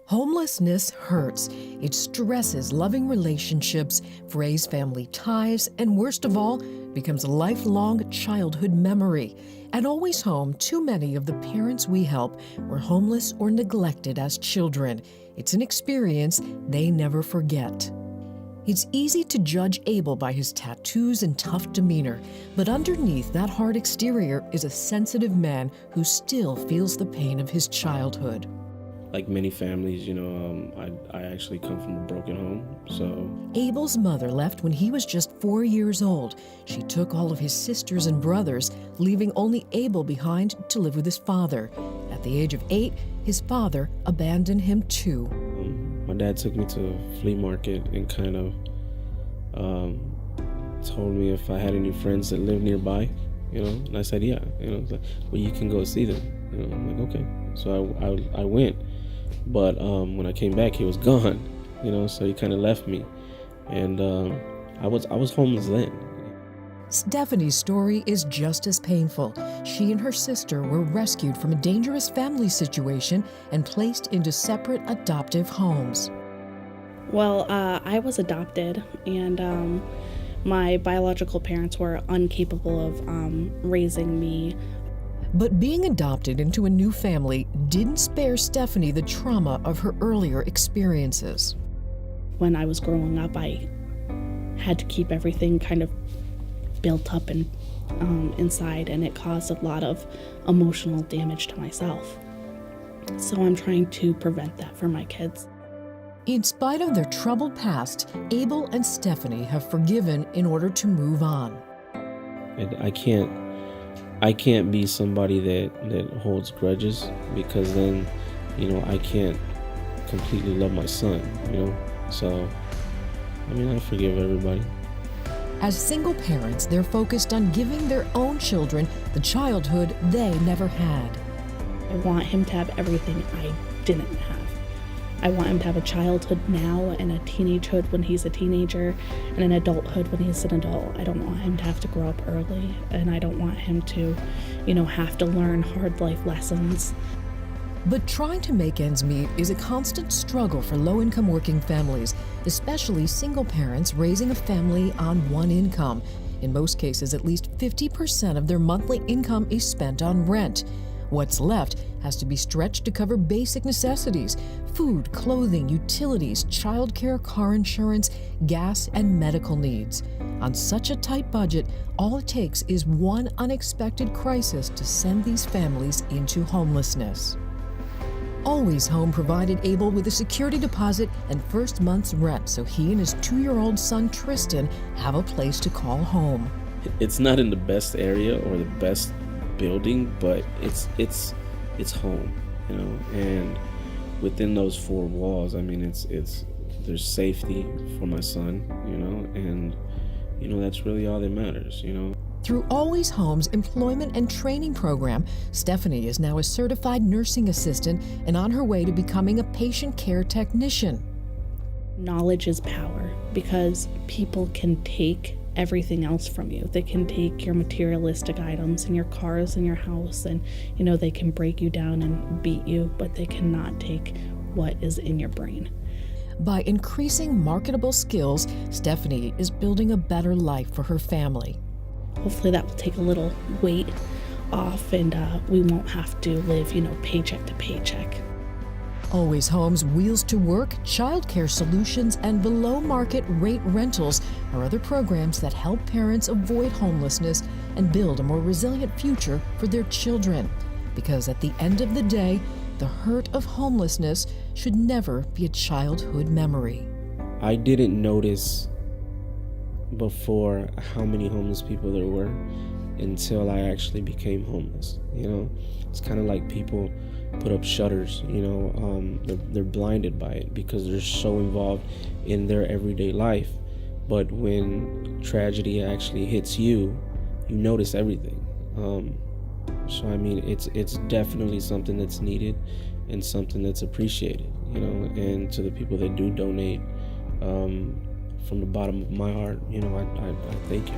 Homelessness hurts. It stresses loving relationships, frays family ties, and worst of all, becomes a lifelong childhood memory. At Always Home, too many of the parents we help were homeless or neglected as children. It's an experience they never forget. It's easy to judge Abel by his tattoos and tough demeanor, but underneath that hard exterior is a sensitive man who still feels the pain of his childhood. Like many families, I actually come from a broken home, so... Abel's mother left when he was just 4 years old. She took all of his sisters and brothers, leaving only Abel behind to live with his father. At the age of 8, his father abandoned him too. My dad took me to a flea market and kind of told me if I had any friends that lived nearby, and I said, yeah, well, you can go see them. I'm like, okay. So I went. But when I came back, he was gone, so he kind of left me. And I was homeless then. Stephanie's story is just as painful. She and her sister were rescued from a dangerous family situation and placed into separate adoptive homes. Well, I was adopted, and my biological parents were incapable of raising me. But being adopted into a new family didn't spare Stephanie the trauma of her earlier experiences. When I was growing up, I had to keep everything kind of built up and inside, and it caused a lot of emotional damage to myself. So I'm trying to prevent that for my kids. In spite of their troubled past, Abel and Stephanie have forgiven in order to move on. And I can't be somebody that holds grudges, because then, I can't completely love my son, So, I forgive everybody. As single parents, they're focused on giving their own children the childhood they never had. I want him to have everything I didn't have. I want him to have a childhood now and a teenagehood when he's a teenager and an adulthood when he's an adult. I don't want him to have to grow up early, and I don't want him to, have to learn hard life lessons. But trying to make ends meet is a constant struggle for low-income working families, especially single parents raising a family on one income. In most cases, at least 50% of their monthly income is spent on rent. What's left has to be stretched to cover basic necessities: food, clothing, utilities, childcare, car insurance, gas, and medical needs. On such a tight budget, all it takes is one unexpected crisis to send these families into homelessness. Always Home provided Abel with a security deposit and first month's rent so he and his 2-year-old son Tristan have a place to call home. It's not in the best area or the best building, but it's home, and within those 4 walls, there's safety for my son, and that's really all that matters. Through Always Home's employment and training program, Stephanie is now a certified nursing assistant and on her way to becoming a patient care technician. Knowledge is power, because people can take everything else from you. They can take your materialistic items and your cars and your house, and they can break you down and beat you, but they cannot take what is in your brain. By increasing marketable skills, Stephanie is building a better life for her family. Hopefully that will take a little weight off, and we won't have to live, paycheck to paycheck. Always Home's Wheels to Work, childcare solutions, and below-market rate rentals are other programs that help parents avoid homelessness and build a more resilient future for their children. Because at the end of the day, the hurt of homelessness should never be a childhood memory. I didn't notice before how many homeless people there were until I actually became homeless. It's kind of like people put up shutters, they're blinded by it because they're so involved in their everyday life. But when tragedy actually hits you, you notice everything. It's definitely something that's needed and something that's appreciated, and to the people that do donate, from the bottom of my heart, I thank you.